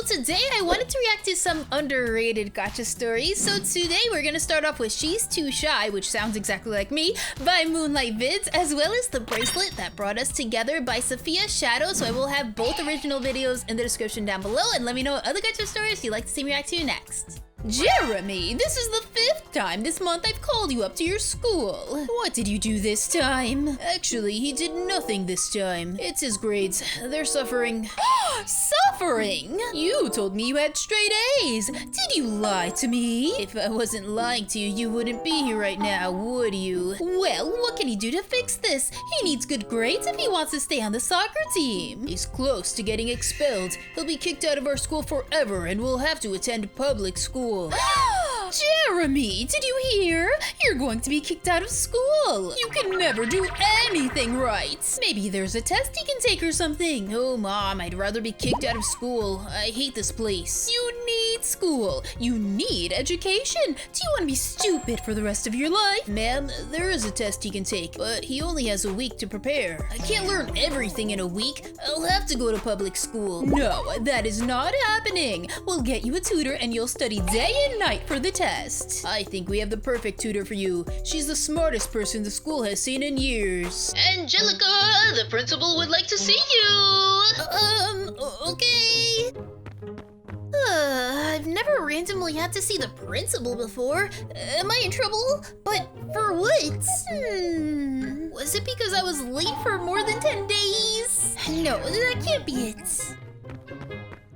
today I wanted to react to some underrated gacha stories. So today we're gonna start off with She's Too Shy, which sounds exactly like me, by Moonlight Vids, as well as The Bracelet That Brought Us Together by Sophia Shadow. So I will have both original videos in the description down below, and let me know what other gacha stories you'd like to see me react to next. Jeremy, this is the 5th time this month I've called you up to your school. What did you do this time? Actually, he did nothing this time. It's his grades. They're suffering. Suffering? You told me you had straight A's. Did you lie to me? If I wasn't lying to you, you wouldn't be here right now, would you? Well, what can he do to fix this? He needs good grades if he wants to stay on the soccer team. He's close to getting expelled. He'll be kicked out of our school forever and we'll have to attend public school. Jeremy, did you hear? You're going to be kicked out of school. You can never do anything right. Maybe there's a test he can take or something. Oh, Mom, I'd rather be kicked out of school. I hate this place. You need school. You need education. Do you want to be stupid for the rest of your life? Ma'am, there is a test he can take, but he only has a week to prepare. I can't learn everything in a week. I'll have to go to public school. No, that is not happening. We'll get you a tutor and you'll study day and night for the test. I think we have the perfect tutor for you. She's the smartest person the school has seen in years. Angelica, the principal would like to see you. Okay. I've never randomly had to see the principal before. Am I in trouble? But for what? Was it because I was late for more than 10 days? No, that can't be it.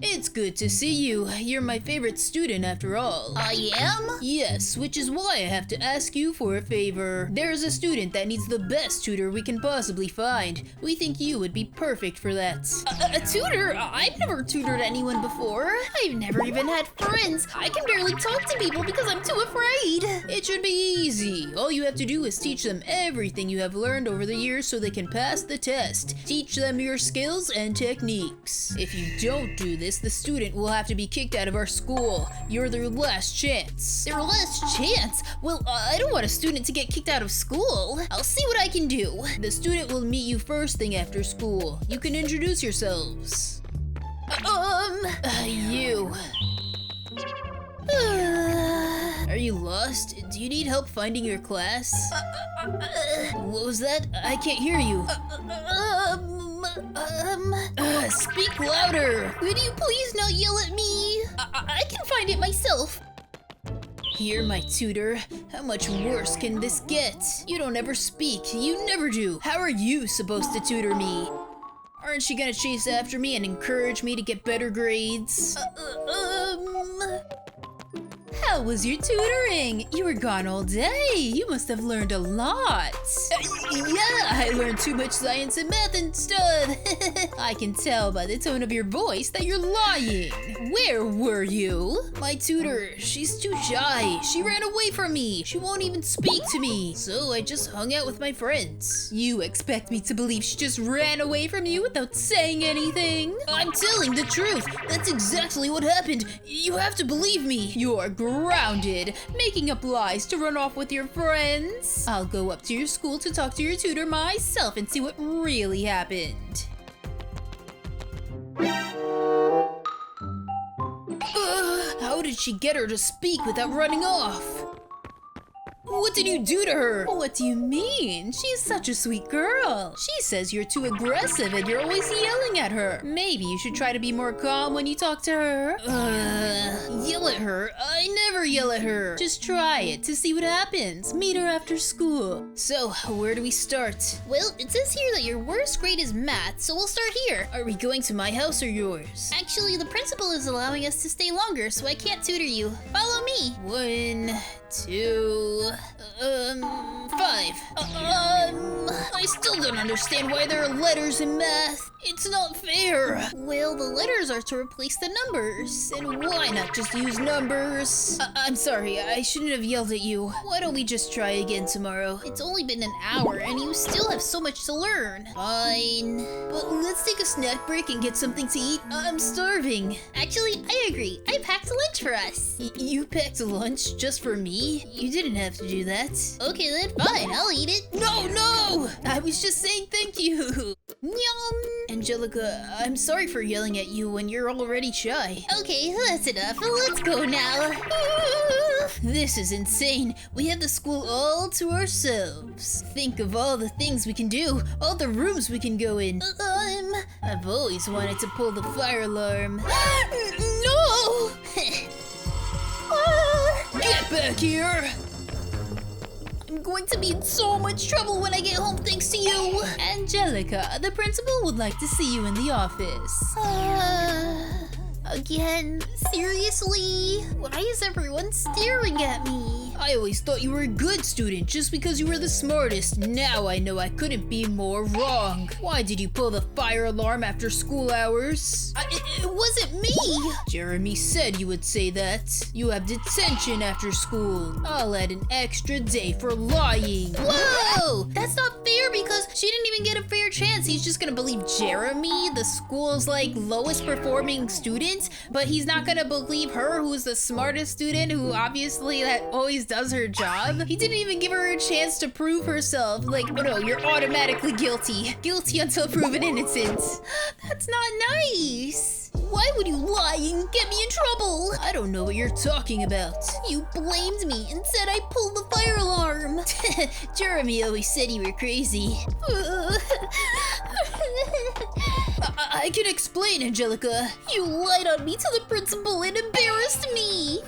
It's good to see you. You're my favorite student after all. I am? Yes, which is why I have to ask you for a favor. There's a student that needs the best tutor we can possibly find. We think you would be perfect for that. A tutor? I've never tutored anyone before. I've never even had friends. I can barely talk to people because I'm too afraid. It should be easy. All you have to do is teach them everything you have learned over the years so they can pass the test. Teach them your skills and techniques. If you don't do this, the student will have to be kicked out of our school. You're their last chance. Their last chance? Well, I don't want a student to get kicked out of school. I'll see what I can do. The student will meet you first thing after school. You can introduce yourselves. You. Are you lost? Do you need help finding your class? What was that? I can't hear you. Speak louder! Would you please not yell at me? I can find it myself. You're my tutor. How much worse can this get? You don't ever speak. You never do. How are you supposed to tutor me? Aren't you gonna chase after me and encourage me to get better grades? How was your tutoring? You were gone all day. You must have learned a lot. Yeah, I learned too much science and math and stuff. I can tell by the tone of your voice that you're lying. Where were you? My tutor, she's too shy. She ran away from me. She won't even speak to me. So I just hung out with my friends. You expect me to believe she just ran away from you without saying anything? I'm telling the truth. That's exactly what happened. You have to believe me. You're grounded, making up lies to run off with your friends. I'll go up to your school to talk to your tutor myself and see what really happened. How did she get her to speak without running off? What did you do to her? What do you mean? She's such a sweet girl. She says you're too aggressive and you're always yelling at her. Maybe you should try to be more calm when you talk to her. Yell at her? I never yell at her. Just try it to see what happens. Meet her after school. So, where do we start? Well, it says here that your worst grade is math, so we'll start here. Are we going to my house or yours? Actually, the principal is allowing us to stay longer, so I can't tutor you. Follow me. 1, 2, 5. I still don't understand why there are letters in math. It's not fair. Well, the letters are to replace the numbers. And why not just use numbers? I'm sorry, I shouldn't have yelled at you. Why don't we just try again tomorrow? It's only been an hour and you still have so much to learn. Fine. But let's take a snack break and get something to eat. I'm starving. Actually, I agree. I packed lunch for us. You packed lunch just for me? You didn't have to do that. Okay then, fine, I'll eat it. No! I was just saying thank you. Yum. Angelica, I'm sorry for yelling at you when you're already shy. Okay, that's enough. Let's go now. This is insane. We have the school all to ourselves. Think of all the things we can do, all the rooms we can go in. I've always wanted to pull the fire alarm. No! Get back here! I'm going to be in so much trouble when I get home thanks to you! Angelica, the principal would like to see you in the office. Again? Seriously? Why is everyone staring at me? I always thought you were a good student just because you were the smartest. Now I know I couldn't be more wrong. Why did you pull the fire alarm after school hours? It wasn't me! Jeremy said you would say that. You have detention after school. I'll add an extra day for lying. Whoa! That's not fair because she didn't even get a fair chance. He's just gonna believe Jeremy, the school's like lowest performing student, but he's not gonna believe her, who's the smartest student, who obviously that always does her job. He didn't even give her a chance to prove herself. Like, oh no, you're automatically guilty. Guilty until proven innocent. That's not nice. Why would you lie and get me in trouble? I don't know what you're talking about. You blamed me and said I pulled the fire alarm. Jeremy always said you were crazy. I can explain, Angelica. You lied on me to the principal and embarrassed me.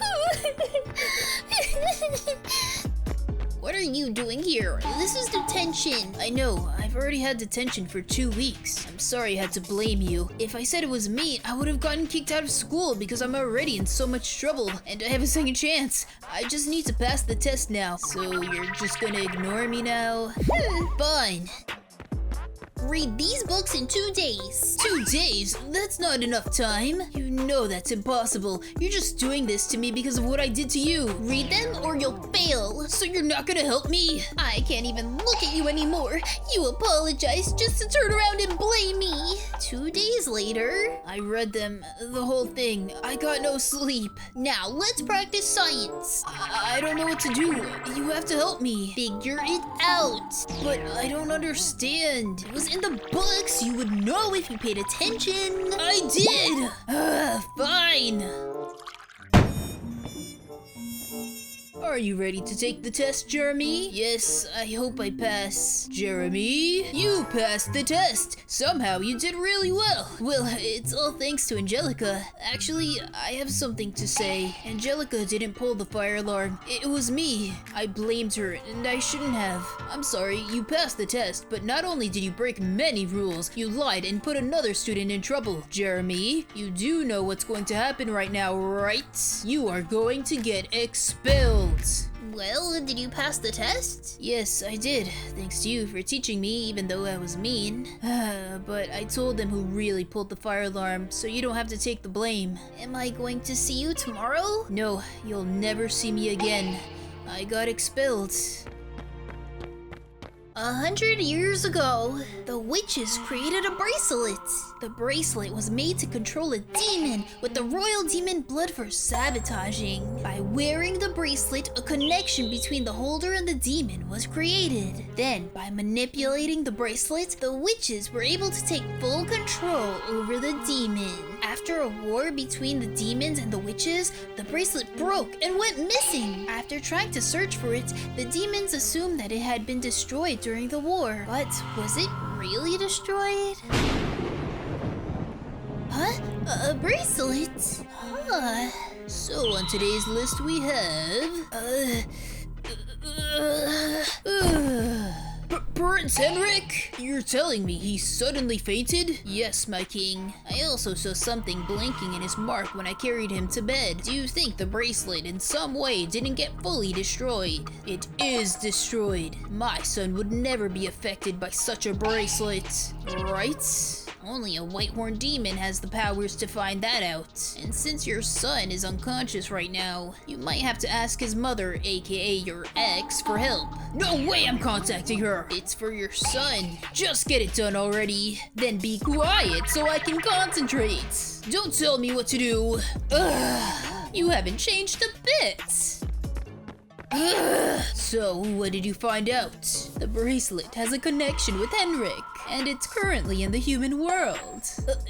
What are you doing here? This is detention. I know, I've already had detention for 2 weeks. I'm sorry I had to blame you. If I said it was me, I would have gotten kicked out of school because I'm already in so much trouble and I have a second chance. I just need to pass the test now. So you're just gonna ignore me now? Fine. Read these books in 2 days. 2 days? That's not enough time. You know that's impossible. You're just doing this to me because of what I did to you. Read them or you'll fail. So you're not gonna help me? I can't even look at you anymore. You apologize just to turn around and blame me. 2 days later, I read them, the whole thing. I got no sleep. Now let's practice science. I don't know what to do. You have to help me. Figure it out. But I don't understand. It was in the books. You would know if you paid attention. I did. Fine. Are you ready to take the test, Jeremy? Yes, I hope I pass. Jeremy, you passed the test. Somehow you did really well. Well, it's all thanks to Angelica. Actually, I have something to say. Angelica didn't pull the fire alarm. It was me. I blamed her, and I shouldn't have. I'm sorry, you passed the test, but not only did you break many rules, you lied and put another student in trouble. Jeremy, you do know what's going to happen right now, right? You are going to get expelled. Well, did you pass the test? Yes, I did. Thanks to you for teaching me, even though I was mean. But I told them who really pulled the fire alarm, so you don't have to take the blame. Am I going to see you tomorrow? No, you'll never see me again. I got expelled. 100 years ago, the witches created a bracelet. The bracelet was made to control a demon with the royal demon blood for sabotaging. By wearing the bracelet, a connection between the holder and the demon was created. Then, by manipulating the bracelet, the witches were able to take full control over the demon. After a war between the demons and the witches, the bracelet broke and went missing. After trying to search for it, the demons assumed that it had been destroyed during the war. But was it really destroyed? Huh? A bracelet? Huh. So on today's list we have... Prince Henrik? You're telling me he suddenly fainted? Yes, my king. I also saw something blinking in his mark when I carried him to bed. Do you think the bracelet in some way didn't get fully destroyed? It is destroyed. My son would never be affected by such a bracelet. Right? Only a white-horned demon has the powers to find that out. And since your son is unconscious right now, you might have to ask his mother, aka your ex, for help. No way I'm contacting her! It's for your son. Just get it done already. Then be quiet so I can concentrate. Don't tell me what to do. Ugh, you haven't changed a bit. So, what did you find out? The bracelet has a connection with Henrik. and it's currently in the human world.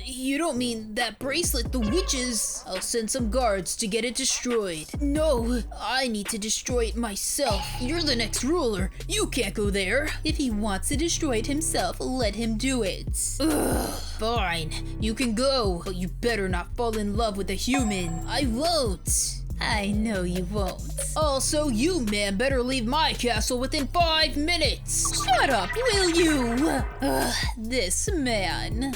You don't mean that bracelet the witches? I'll send some guards to get it destroyed. No, I need to destroy it myself. You're the next ruler. You can't go there. If he wants to destroy it himself, let him do it. Ugh, fine, you can go, but you better not fall in love with a human. I won't. I know you won't. Also, you man better leave my castle within 5 minutes. Shut up, will you? This man.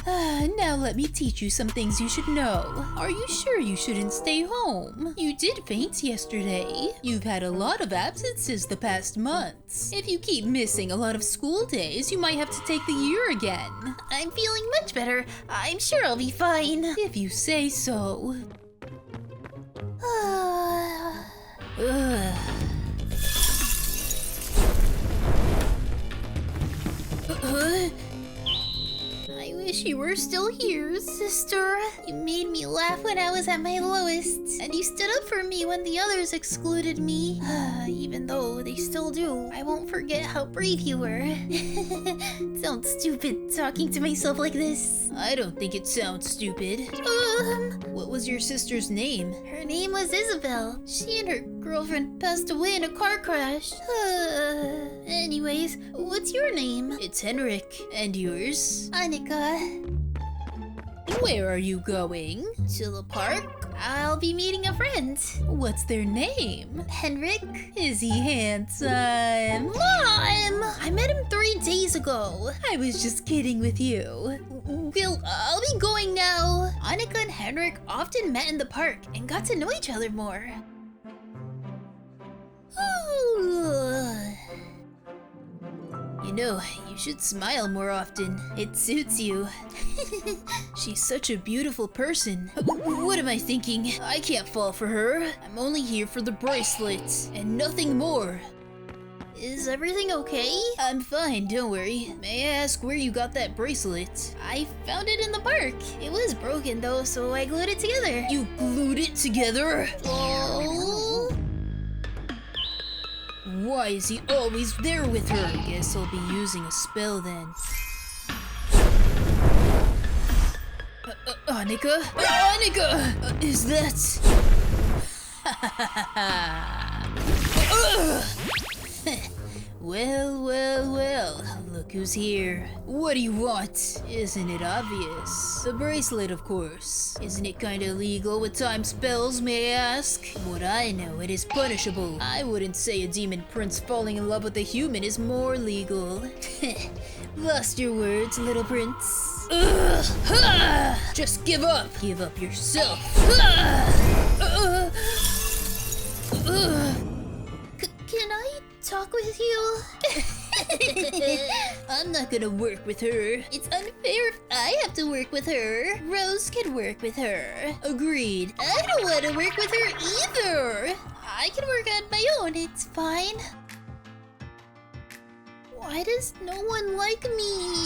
Now let me teach you some things you should know. Are you sure you shouldn't stay home? You did faint yesterday. You've had a lot of absences the past months. If you keep missing a lot of school days, you might have to take the year again. I'm feeling much better. I'm sure I'll be fine. If you say so. I wish you were still here, sister. You made me laugh when I was at my lowest, and you stood up for me when the others excluded me. Even though they still do, I won't forget how brave you were. It sounds stupid talking to myself like this. I don't think it sounds stupid. What was your sister's name? Her name was Isabel. She and her girlfriend passed away in a car crash. Anyways, what's your name? It's Henrik. And yours? Annika. Where are you going? To the park. I'll be meeting a friend. What's their name? Henrik. Is he handsome? Mom! I met him 3 days ago. I was just kidding with you. Well, I'll be going now. Annika and Henrik often met in the park and got to know each other more. You know, you should smile more often. It suits you. She's such a beautiful person. What am I thinking? I can't fall for her. I'm only here for the bracelet and nothing more. Is everything okay? I'm fine, don't worry. May I ask where you got that bracelet? I found it in the park. It was broken though, so I glued it together. You glued it together? Oh. Why is he always there with her? Guess I'll be using a spell then. Annika? Annika! Is that... Well, look who's here. What do you want? Isn't it obvious? The bracelet, of course. Isn't it kinda illegal with time spells, may I ask? What I know, it is punishable. I wouldn't say a demon prince falling in love with a human is more legal. Lost your words, little prince. Just give up. Give up yourself. Can I talk with you? I'm not gonna work with her. It's unfair if I have to work with her. Rose can work with her. Agreed. I don't want to work with her either. I can work on my own, it's fine. Why does no one like me?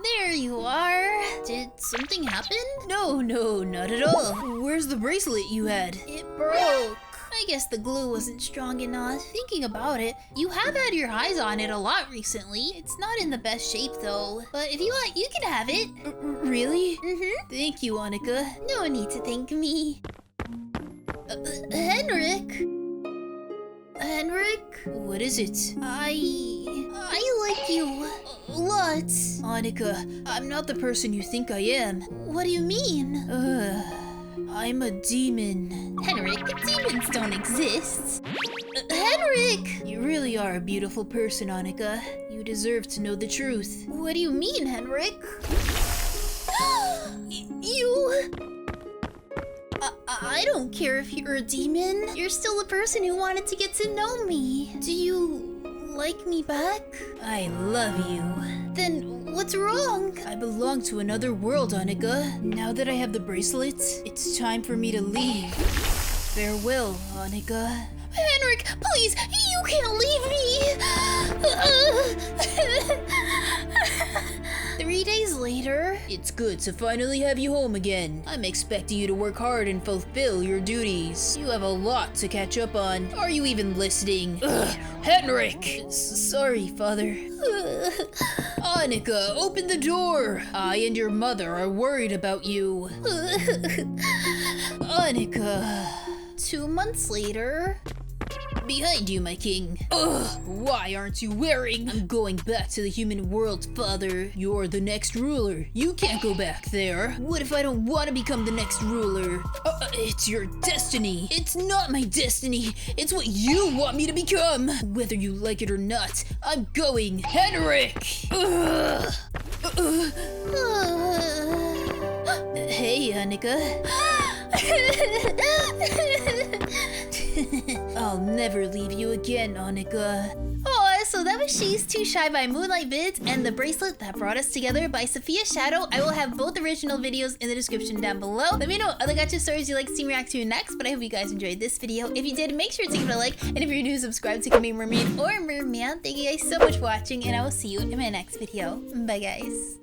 There you are. Did something happen? No, not at all. Where's the bracelet you had? It broke. I guess the glue wasn't strong enough. Thinking about it, you have had your eyes on it a lot recently. It's not in the best shape though. But if you want, you can have it. Really? Mm-hmm. Thank you, Annika. No need to thank me. Henrik? Henrik? What is it? I like you a lot. Annika, I'm not the person you think I am. What do you mean? I'm a demon. Henrik, demons don't exist. Henrik! You really are a beautiful person, Annika. You deserve to know the truth. What do you mean, Henrik? You... I don't care if you're a demon. You're still a person who wanted to get to know me. Do you like me back? I love you. Then what's wrong? I belong to another world, Annika. Now that I have the bracelet, it's time for me to leave. Farewell, Annika. Henrik, please, you can't leave me! 3 days later. It's good to finally have you home again. I'm expecting you to work hard and fulfill your duties. You have a lot to catch up on. Are you even listening? Ugh, Henrik! Sorry, father. Annika, open the door! I and your mother are worried about you. Annika. 2 months later. Behind you, my king. Ugh, why aren't you wearing? I'm going back to the human world, father. You're the next ruler. You can't go back there. What if I don't want to become the next ruler? It's your destiny. It's not my destiny. It's what you want me to become. Whether you like it or not, I'm going. Henrik! Ugh. Hey, Annika. I'll never leave you again, Annika. Oh, so that was She's Too Shy by Moonlight Vids and The Bracelet That Brought Us Together by Sophia Shadow. I will have both original videos in the description down below. Let me know what other gacha stories you'd like to see me react to next, but I hope you guys enjoyed this video. If you did, make sure to give it a like, and if you're new, subscribe to GamingMermaid or Merman. Thank you guys so much for watching, and I will see you in my next video. Bye, guys.